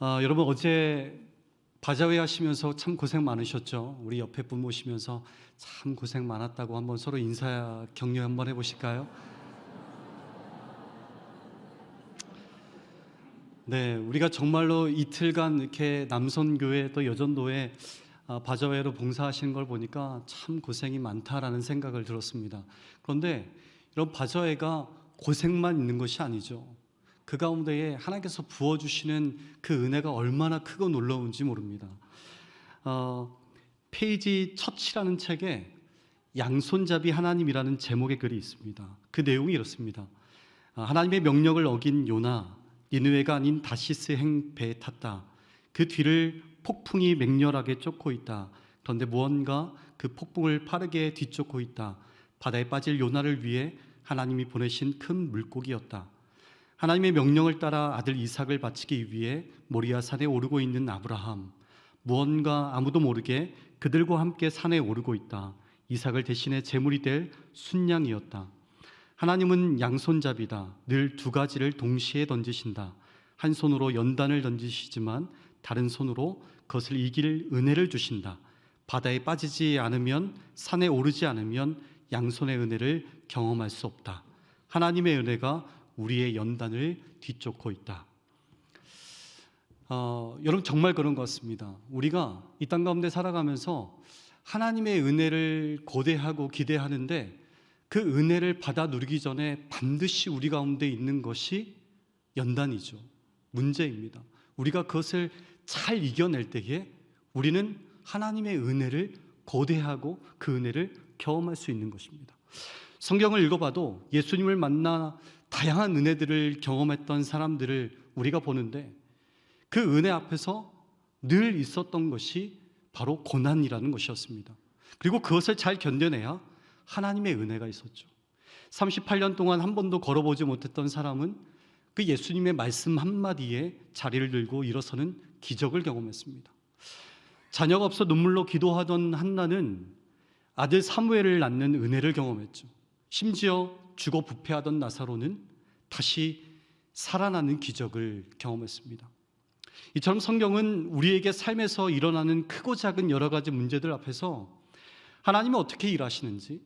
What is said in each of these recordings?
여러분 어제 바자회 하시면서 참 고생 많으셨죠? 우리 옆에 분 모시면서 참 고생 많았다고 한번 서로 인사 격려 한번 해보실까요? 네, 우리가 정말로 이틀간 이렇게 남선교회 또 여전도에 바자회로 봉사하시는 걸 보니까 참 고생이 많다라는 생각을 들었습니다. 그런데 이런 바자회가 고생만 있는 것이 아니죠. 그 가운데에 하나님께서 부어주시는 그 은혜가 얼마나 크고 놀라운지 모릅니다. 페이지 첫이라는 책에 양손잡이 하나님이라는 제목의 글이 있습니다. 그 내용이 이렇습니다. 하나님의 명령을 어긴 요나, 니느웨가 아닌 다시스 행 배에 탔다. 그 뒤를 폭풍이 맹렬하게 쫓고 있다. 그런데 무언가 그 폭풍을 빠르게 뒤쫓고 있다. 바다에 빠질 요나를 위해 하나님이 보내신 큰 물고기였다. 하나님의 명령을 따라 아들 이삭을 바치기 위해 모리아 산에 오르고 있는 아브라함, 무언가 아무도 모르게 그들과 함께 산에 오르고 있다. 이삭을 대신해 제물이 될 순양이었다. 하나님은 양손잡이다. 늘 두 가지를 동시에 던지신다. 한 손으로 연단을 던지시지만 다른 손으로 그것을 이길 은혜를 주신다. 바다에 빠지지 않으면, 산에 오르지 않으면 양손의 은혜를 경험할 수 없다. 하나님의 은혜가 우리의 연단을 뒤쫓고 있다. 여러분 정말 그런 것 같습니다. 우리가 이 땅 가운데 살아가면서 하나님의 은혜를 고대하고 기대하는데 그 은혜를 받아 누리기 전에 반드시 우리 가운데 있는 것이 연단이죠. 문제입니다. 우리가 그것을 잘 이겨낼 때에 우리는 하나님의 은혜를 고대하고 그 은혜를 경험할 수 있는 것입니다. 성경을 읽어봐도 예수님을 만나 다양한 은혜들을 경험했던 사람들을 우리가 보는데 그 은혜 앞에서 늘 있었던 것이 바로 고난이라는 것이었습니다. 그리고 그것을 잘 견뎌내야 하나님의 은혜가 있었죠. 38년 동안 한 번도 걸어보지 못했던 사람은 그 예수님의 말씀 한마디에 자리를 들고 일어서는 기적을 경험했습니다. 자녀가 없어 눈물로 기도하던 한나는 아들 사무엘을 낳는 은혜를 경험했죠. 심지어 죽어 부패하던 나사로는 다시 살아나는 기적을 경험했습니다. 이처럼 성경은 우리에게 삶에서 일어나는 크고 작은 여러 가지 문제들 앞에서 하나님은 어떻게 일하시는지,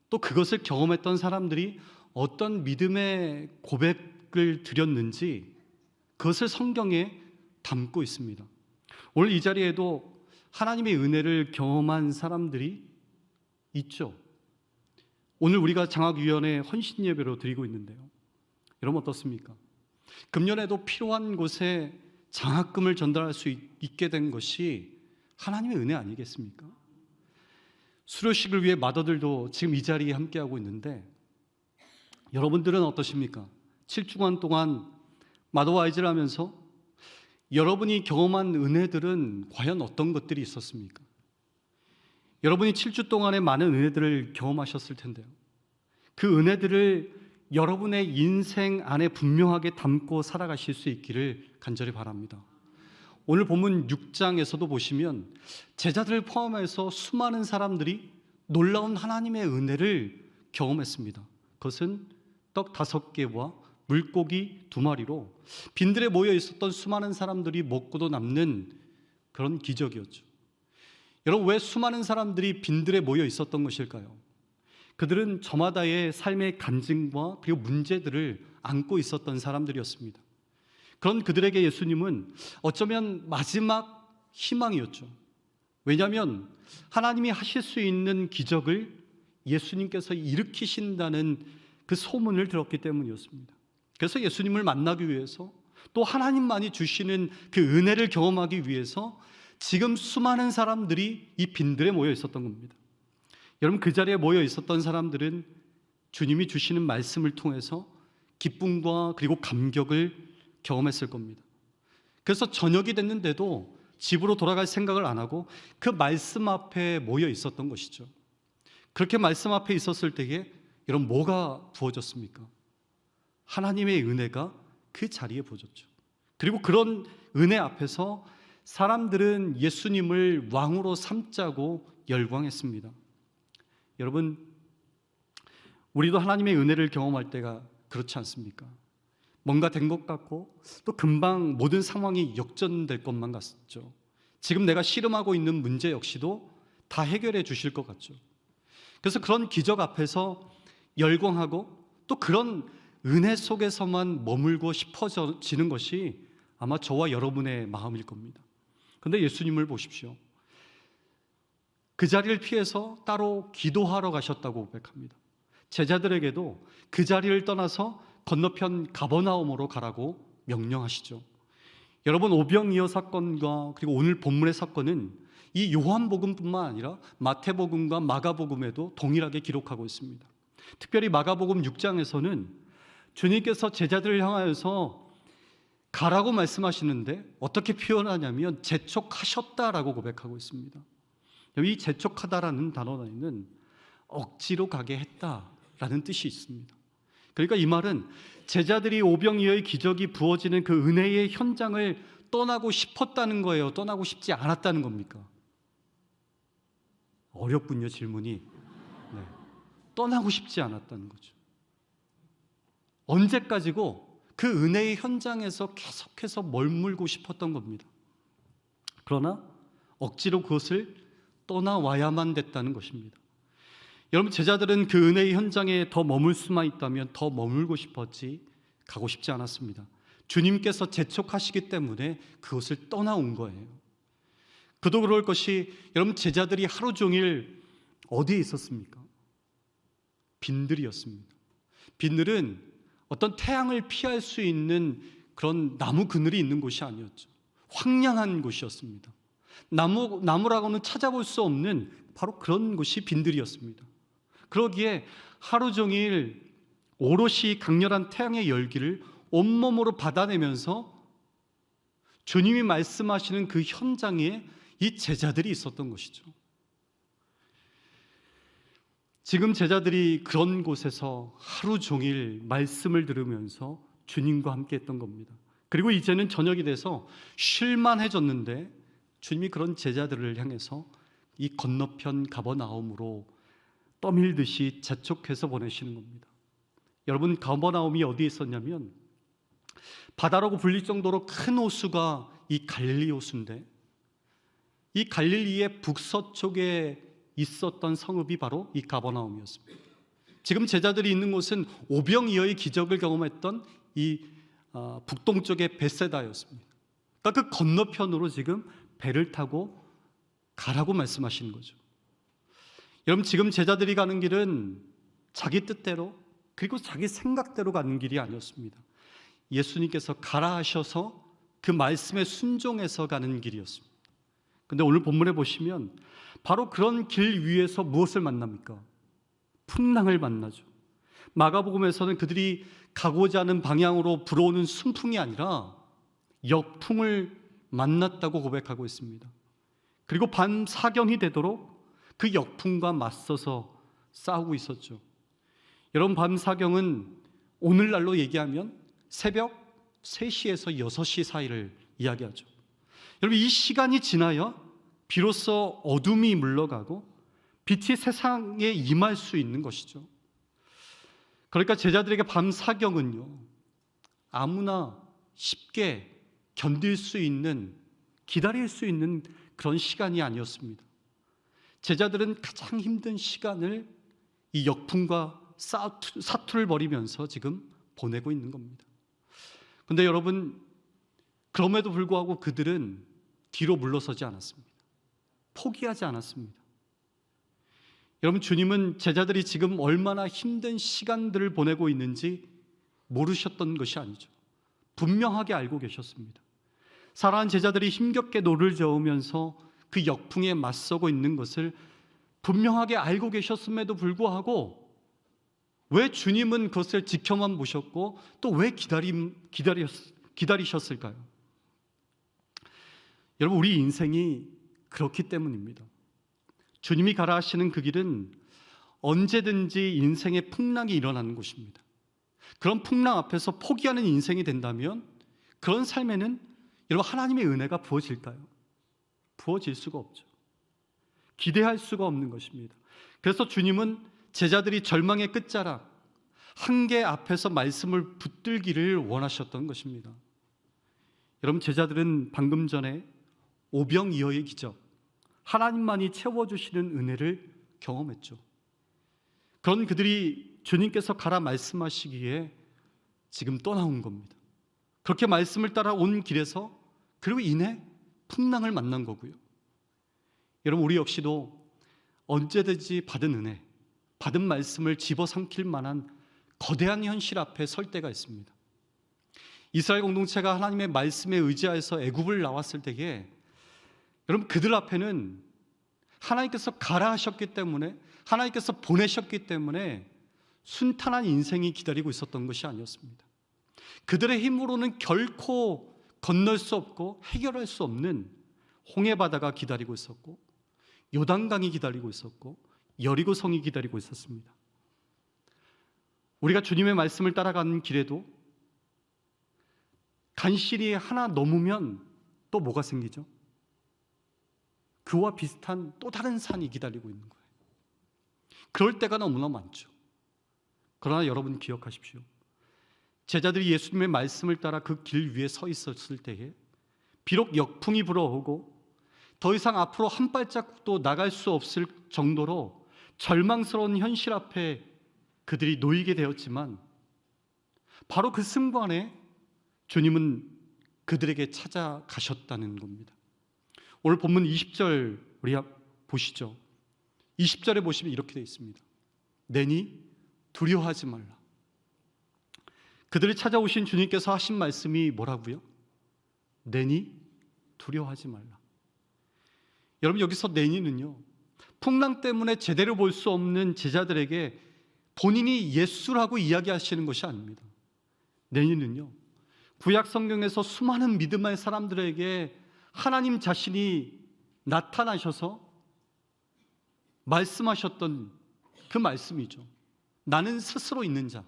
또 그것을 경험했던 사람들이 어떤 믿음의 고백을 드렸는지 그것을 성경에 담고 있습니다. 오늘 이 자리에도 하나님의 은혜를 경험한 사람들이 있죠. 오늘 우리가 장학위원회 헌신 예배로 드리고 있는데요. 여러분 어떻습니까? 금년에도 필요한 곳에 장학금을 전달할 수 있게 된 것이 하나님의 은혜 아니겠습니까? 수료식을 위해 마더들도 지금 이 자리에 함께하고 있는데 여러분들은 어떠십니까? 7주간 동안 마더와이즈를 하면서 여러분이 경험한 은혜들은 과연 어떤 것들이 있었습니까? 여러분이 7주 동안의 많은 은혜들을 경험하셨을 텐데요. 그 은혜들을 여러분의 인생 안에 분명하게 담고 살아가실 수 있기를 간절히 바랍니다. 오늘 본문 6장에서도 보시면 제자들을 포함해서 수많은 사람들이 놀라운 하나님의 은혜를 경험했습니다. 그것은 떡 5개와 물고기 2마리로 빈들에 모여 있었던 수많은 사람들이 먹고도 남는 그런 기적이었죠. 여러분 왜 수많은 사람들이 빈들에 모여 있었던 것일까요? 그들은 저마다의 삶의 간증과 그리고 문제들을 안고 있었던 사람들이었습니다. 그런 그들에게 예수님은 어쩌면 마지막 희망이었죠. 왜냐하면 하나님이 하실 수 있는 기적을 예수님께서 일으키신다는 그 소문을 들었기 때문이었습니다. 그래서 예수님을 만나기 위해서 또 하나님만이 주시는 그 은혜를 경험하기 위해서 지금 수많은 사람들이 이 빈들에 모여 있었던 겁니다. 여러분 그 자리에 모여 있었던 사람들은 주님이 주시는 말씀을 통해서 기쁨과 그리고 감격을 경험했을 겁니다. 그래서 저녁이 됐는데도 집으로 돌아갈 생각을 안 하고 그 말씀 앞에 모여 있었던 것이죠. 그렇게 말씀 앞에 있었을 때에 여러분 뭐가 부어졌습니까? 하나님의 은혜가 그 자리에 부어졌죠. 그리고 그런 은혜 앞에서 사람들은 예수님을 왕으로 삼자고 열광했습니다. 여러분 우리도 하나님의 은혜를 경험할 때가 그렇지 않습니까? 뭔가 된 것 같고 또 금방 모든 상황이 역전될 것만 같죠. 지금 내가 씨름하고 있는 문제 역시도 다 해결해 주실 것 같죠. 그래서 그런 기적 앞에서 열광하고 또 그런 은혜 속에서만 머물고 싶어지는 것이 아마 저와 여러분의 마음일 겁니다. 그런데 예수님을 보십시오. 그 자리를 피해서 따로 기도하러 가셨다고 고백합니다. 제자들에게도 그 자리를 떠나서 건너편 가버나움으로 가라고 명령하시죠. 여러분, 오병이어 사건과 그리고 오늘 본문의 사건은 이 요한복음뿐만 아니라 마태복음과 마가복음에도 동일하게 기록하고 있습니다. 특별히 마가복음 6장에서는 주님께서 제자들을 향하여서 가라고 말씀하시는데 어떻게 표현하냐면 재촉하셨다라고 고백하고 있습니다. 이 재촉하다라는 단어에는 억지로 가게 했다라는 뜻이 있습니다. 그러니까 이 말은 제자들이 오병이어의 기적이 부어지는 그 은혜의 현장을 떠나고 싶었다는 거예요? 떠나고 싶지 않았다는 겁니까? 어렵군요, 질문이. 네. 떠나고 싶지 않았다는 거죠. 언제까지고 그 은혜의 현장에서 계속해서 머물고 싶었던 겁니다. 그러나 억지로 그것을 떠나와야만 됐다는 것입니다. 여러분, 제자들은 그 은혜의 현장에 더 머물 수만 있다면 더 머물고 싶었지 가고 싶지 않았습니다. 주님께서 재촉하시기 때문에 그것을 떠나온 거예요. 그도 그럴 것이, 여러분, 제자들이 하루 종일 어디에 있었습니까? 빈들이었습니다. 빈들은 어떤 태양을 피할 수 있는 그런 나무 그늘이 있는 곳이 아니었죠. 황량한 곳이었습니다. 나무라고는 찾아볼 수 없는 바로 그런 곳이 빈들이었습니다. 그러기에 하루 종일 오롯이 강렬한 태양의 열기를 온몸으로 받아내면서 주님이 말씀하시는 그 현장에 이 제자들이 있었던 것이죠. 지금 제자들이 그런 곳에서 하루 종일 말씀을 들으면서 주님과 함께 했던 겁니다. 그리고 이제는 저녁이 돼서 쉴만해졌는데 주님이 그런 제자들을 향해서 이 건너편 가버나움으로 떠밀듯이 재촉해서 보내시는 겁니다. 여러분, 가버나움이 어디에 있었냐면 바다라고 불릴 정도로 큰 호수가 이 갈릴리 호수인데, 이 갈릴리의 북서쪽에 있었던 성읍이 바로 이 가버나움이었습니다. 지금 제자들이 있는 곳은 오병이어의 기적을 경험했던 이 북동쪽의 벳세다였습니다. 그러니까 그 건너편으로 지금 배를 타고 가라고 말씀하시는 거죠. 여러분, 지금 제자들이 가는 길은 자기 뜻대로 그리고 자기 생각대로 가는 길이 아니었습니다. 예수님께서 가라 하셔서 그 말씀에 순종해서 가는 길이었습니다. 그런데 오늘 본문에 보시면 바로 그런 길 위에서 무엇을 만납니까? 풍랑을 만나죠. 마가복음에서는 그들이 가고자 하는 방향으로 불어오는 순풍이 아니라 역풍을 만났다고 고백하고 있습니다. 그리고 밤 사경이 되도록 그 역풍과 맞서서 싸우고 있었죠. 여러분, 밤 사경은 오늘날로 얘기하면 새벽 3시에서 6시 사이를 이야기하죠. 여러분, 이 시간이 지나야 비로소 어둠이 물러가고 빛이 세상에 임할 수 있는 것이죠. 그러니까 제자들에게 밤 사경은요, 아무나 쉽게 견딜 수 있는, 기다릴 수 있는 그런 시간이 아니었습니다. 제자들은 가장 힘든 시간을 이 역풍과 사투를 벌이면서 지금 보내고 있는 겁니다. 그런데 여러분, 그럼에도 불구하고 그들은 뒤로 물러서지 않았습니다. 포기하지 않았습니다. 여러분, 주님은 제자들이 지금 얼마나 힘든 시간들을 보내고 있는지 모르셨던 것이 아니죠. 분명하게 알고 계셨습니다. 사랑하는 제자들이 힘겹게 노를 저으면서 그 역풍에 맞서고 있는 것을 분명하게 알고 계셨음에도 불구하고 왜 주님은 그것을 지켜만 보셨고 또 왜 기다리셨을까요? 여러분, 우리 인생이 그렇기 때문입니다. 주님이 가라 하시는 그 길은 언제든지 인생의 풍랑이 일어나는 곳입니다. 그런 풍랑 앞에서 포기하는 인생이 된다면 그런 삶에는 여러분, 하나님의 은혜가 부어질까요? 부어질 수가 없죠. 기대할 수가 없는 것입니다. 그래서 주님은 제자들이 절망의 끝자락, 한계 앞에서 말씀을 붙들기를 원하셨던 것입니다. 여러분, 제자들은 방금 전에 오병이어의 기적, 하나님만이 채워주시는 은혜를 경험했죠. 그런 그들이 주님께서 가라 말씀하시기에 지금 떠나온 겁니다. 그렇게 말씀을 따라 온 길에서 그리고 이내 풍랑을 만난 거고요. 여러분, 우리 역시도 언제든지 받은 은혜, 받은 말씀을 집어삼킬 만한 거대한 현실 앞에 설 때가 있습니다. 이스라엘 공동체가 하나님의 말씀에 의지하여서 애굽을 나왔을 때에 여러분, 그들 앞에는 하나님께서 가라 하셨기 때문에, 하나님께서 보내셨기 때문에 순탄한 인생이 기다리고 있었던 것이 아니었습니다. 그들의 힘으로는 결코 건널 수 없고 해결할 수 없는 홍해바다가 기다리고 있었고, 요단강이 기다리고 있었고, 여리고성이 기다리고 있었습니다. 우리가 주님의 말씀을 따라가는 길에도 간실이 하나 넘으면 또 뭐가 생기죠? 그와 비슷한 또 다른 산이 기다리고 있는 거예요. 그럴 때가 너무나 많죠. 그러나 여러분 기억하십시오. 제자들이 예수님의 말씀을 따라 그 길 위에 서 있었을 때에 비록 역풍이 불어오고 더 이상 앞으로 한 발자국도 나갈 수 없을 정도로 절망스러운 현실 앞에 그들이 놓이게 되었지만, 바로 그 순간에 주님은 그들에게 찾아가셨다는 겁니다. 오늘 본문 20절 우리 보시죠. 20절에 보시면 이렇게 되어 있습니다. 내니 두려워하지 말라. 그들이 찾아오신 주님께서 하신 말씀이 뭐라고요? 내니 두려워하지 말라. 여러분, 여기서 내니는요, 풍랑 때문에 제대로 볼 수 없는 제자들에게 본인이 예수라고 이야기하시는 것이 아닙니다. 내니는요, 구약 성경에서 수많은 믿음의 사람들에게 하나님 자신이 나타나셔서 말씀하셨던 그 말씀이죠. 나는 스스로 있는 자,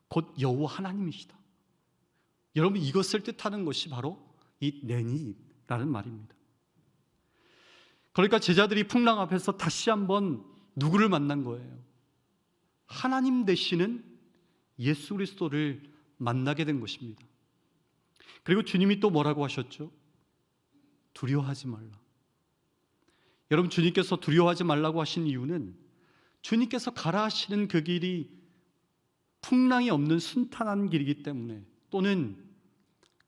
곧 여호와 하나님이시다. 여러분, 이것을 뜻하는 것이 바로 이 내니라는 말입니다. 그러니까 제자들이 풍랑 앞에서 다시 한번 누구를 만난 거예요? 하나님 되시는 예수 그리스도를 만나게 된 것입니다. 그리고 주님이 또 뭐라고 하셨죠? 두려워하지 말라. 여러분, 주님께서 두려워하지 말라고 하신 이유는 주님께서 가라 하시는 그 길이 풍랑이 없는 순탄한 길이기 때문에, 또는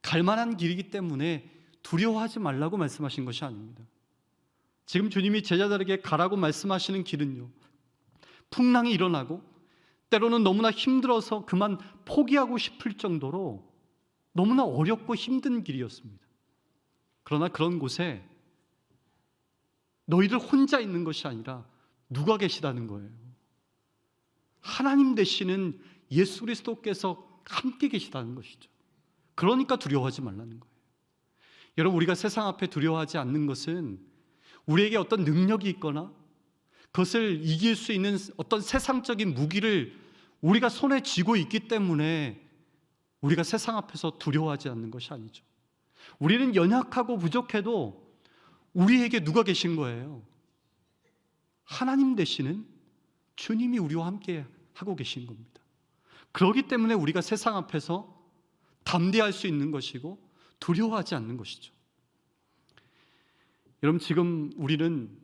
갈만한 길이기 때문에 두려워하지 말라고 말씀하신 것이 아닙니다. 지금 주님이 제자들에게 가라고 말씀하시는 길은요, 풍랑이 일어나고 때로는 너무나 힘들어서 그만 포기하고 싶을 정도로 너무나 어렵고 힘든 길이었습니다. 그러나 그런 곳에 너희들 혼자 있는 것이 아니라 누가 계시다는 거예요? 하나님 되시는 예수 그리스도께서 함께 계시다는 것이죠. 그러니까 두려워하지 말라는 거예요. 여러분, 우리가 세상 앞에 두려워하지 않는 것은 우리에게 어떤 능력이 있거나 그것을 이길 수 있는 어떤 세상적인 무기를 우리가 손에 쥐고 있기 때문에 우리가 세상 앞에서 두려워하지 않는 것이 아니죠. 우리는 연약하고 부족해도 우리에게 누가 계신 거예요? 하나님 되시는 주님이 우리와 함께 하고 계신 겁니다. 그렇기 때문에 우리가 세상 앞에서 담대할 수 있는 것이고 두려워하지 않는 것이죠. 여러분, 지금 우리는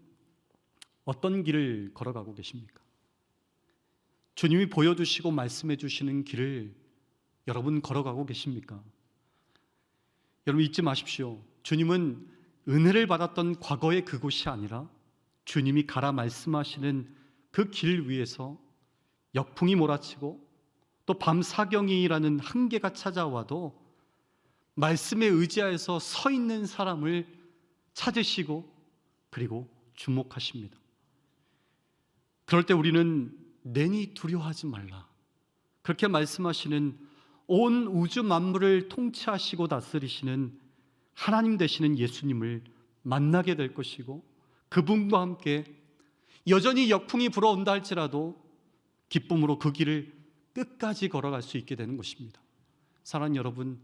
어떤 길을 걸어가고 계십니까? 주님이 보여주시고 말씀해 주시는 길을 여러분 걸어가고 계십니까? 여러분, 잊지 마십시오. 주님은 은혜를 받았던 과거의 그곳이 아니라 주님이 가라 말씀하시는 그 길 위에서 역풍이 몰아치고 또 밤 사경이라는 한계가 찾아와도 말씀에 의지하여서 서 있는 사람을 찾으시고 그리고 주목하십니다. 그럴 때 우리는 내니 두려워하지 말라, 그렇게 말씀하시는 온 우주 만물을 통치하시고 다스리시는 하나님 되시는 예수님을 만나게 될 것이고, 그분과 함께 여전히 역풍이 불어온다 할지라도 기쁨으로 그 길을 끝까지 걸어갈 수 있게 되는 것입니다. 사랑하는 여러분,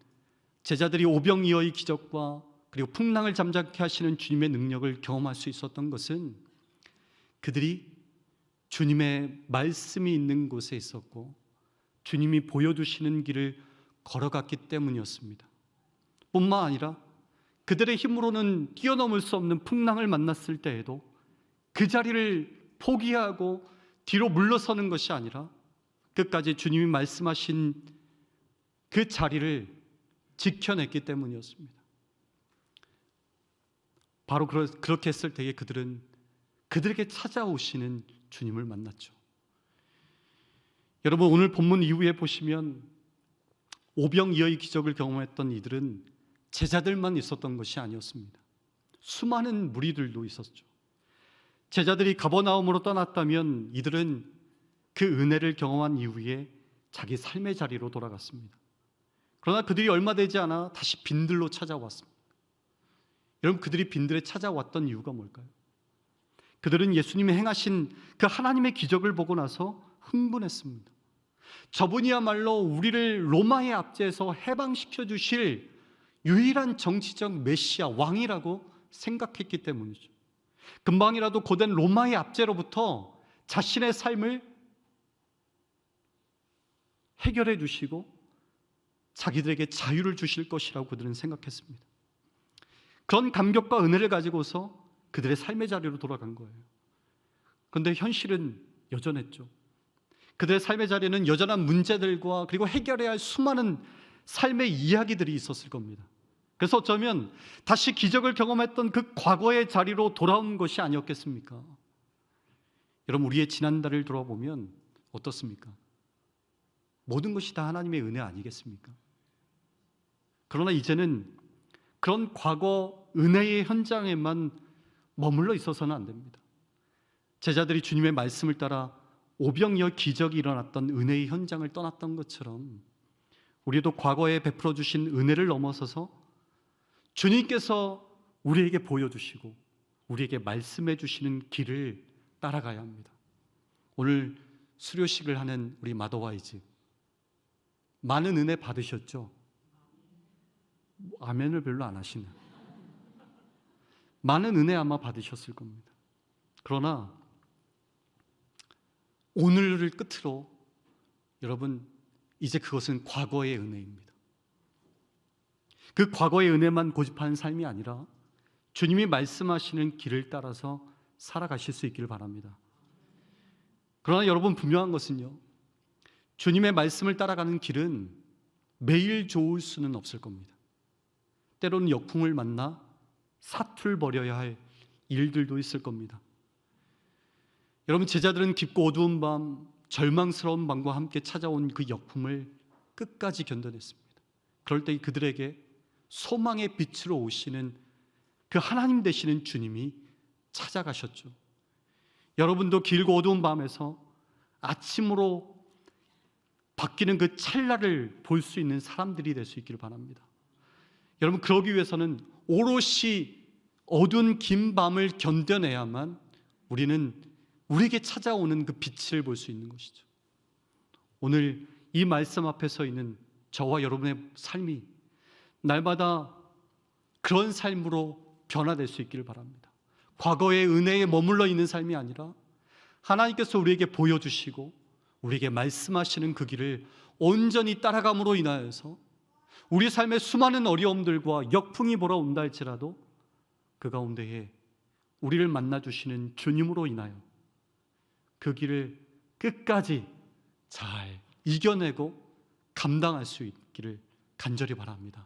제자들이 오병이어의 기적과 그리고 풍랑을 잠잠케 하시는 주님의 능력을 경험할 수 있었던 것은 그들이 주님의 말씀이 있는 곳에 있었고 주님이 보여주시는 길을 걸어갔기 때문이었습니다. 뿐만 아니라 그들의 힘으로는 뛰어넘을 수 없는 풍랑을 만났을 때에도 그 자리를 포기하고 뒤로 물러서는 것이 아니라 끝까지 주님이 말씀하신 그 자리를 지켜냈기 때문이었습니다. 바로 그렇게 했을 때에 그들은 그들에게 찾아오시는 주님을 만났죠. 여러분, 오늘 본문 이후에 보시면 오병이어의 기적을 경험했던 이들은 제자들만 있었던 것이 아니었습니다. 수많은 무리들도 있었죠. 제자들이 가버나움으로 떠났다면 이들은 그 은혜를 경험한 이후에 자기 삶의 자리로 돌아갔습니다. 그러나 그들이 얼마 되지 않아 다시 빈들로 찾아왔습니다. 여러분, 그들이 빈들에 찾아왔던 이유가 뭘까요? 그들은 예수님이 행하신 그 하나님의 기적을 보고 나서 흥분했습니다. 저분이야말로 우리를 로마의 압제에서 해방시켜 주실 유일한 정치적 메시아 왕이라고 생각했기 때문이죠. 금방이라도 고된 로마의 압제로부터 자신의 삶을 해결해 주시고 자기들에게 자유를 주실 것이라고 그들은 생각했습니다. 그런 감격과 은혜를 가지고서 그들의 삶의 자리로 돌아간 거예요. 그런데 현실은 여전했죠. 그들의 삶의 자리는 여전한 문제들과 그리고 해결해야 할 수많은 삶의 이야기들이 있었을 겁니다. 그래서 어쩌면 다시 기적을 경험했던 그 과거의 자리로 돌아온 것이 아니었겠습니까? 여러분, 우리의 지난달을 돌아보면 어떻습니까? 모든 것이 다 하나님의 은혜 아니겠습니까? 그러나 이제는 그런 과거 은혜의 현장에만 머물러 있어서는 안 됩니다. 제자들이 주님의 말씀을 따라 오병이어 기적이 일어났던 은혜의 현장을 떠났던 것처럼 우리도 과거에 베풀어 주신 은혜를 넘어서서 주님께서 우리에게 보여주시고 우리에게 말씀해 주시는 길을 따라가야 합니다. 오늘 수료식을 하는 우리 마더와이즈, 많은 은혜 받으셨죠? 아멘을 별로 안 하시네. 많은 은혜 아마 받으셨을 겁니다. 그러나 오늘을 끝으로 여러분, 이제 그것은 과거의 은혜입니다. 그 과거의 은혜만 고집하는 삶이 아니라 주님이 말씀하시는 길을 따라서 살아가실 수 있기를 바랍니다. 그러나 여러분, 분명한 것은요, 주님의 말씀을 따라가는 길은 매일 좋을 수는 없을 겁니다. 때로는 역풍을 만나 사투를 벌여야 할 일들도 있을 겁니다. 여러분, 제자들은 깊고 어두운 밤, 절망스러운 밤과 함께 찾아온 그 역풍을 끝까지 견뎌냈습니다. 그럴 때 그들에게 소망의 빛으로 오시는 그 하나님 되시는 주님이 찾아가셨죠. 여러분도 길고 어두운 밤에서 아침으로 바뀌는 그 찰나를 볼 수 있는 사람들이 될 수 있기를 바랍니다. 여러분, 그러기 위해서는 오롯이 어두운 긴 밤을 견뎌내야만 우리는 우리에게 찾아오는 그 빛을 볼 수 있는 것이죠. 오늘 이 말씀 앞에 서 있는 저와 여러분의 삶이 날마다 그런 삶으로 변화될 수 있기를 바랍니다. 과거의 은혜에 머물러 있는 삶이 아니라 하나님께서 우리에게 보여주시고 우리에게 말씀하시는 그 길을 온전히 따라감으로 인하여서 우리 삶의 수많은 어려움들과 역풍이 몰아온다 할지라도 그 가운데에 우리를 만나주시는 주님으로 인하여 그 길을 끝까지 잘 이겨내고 감당할 수 있기를 간절히 바랍니다.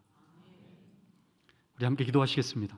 우리 함께 기도하시겠습니다.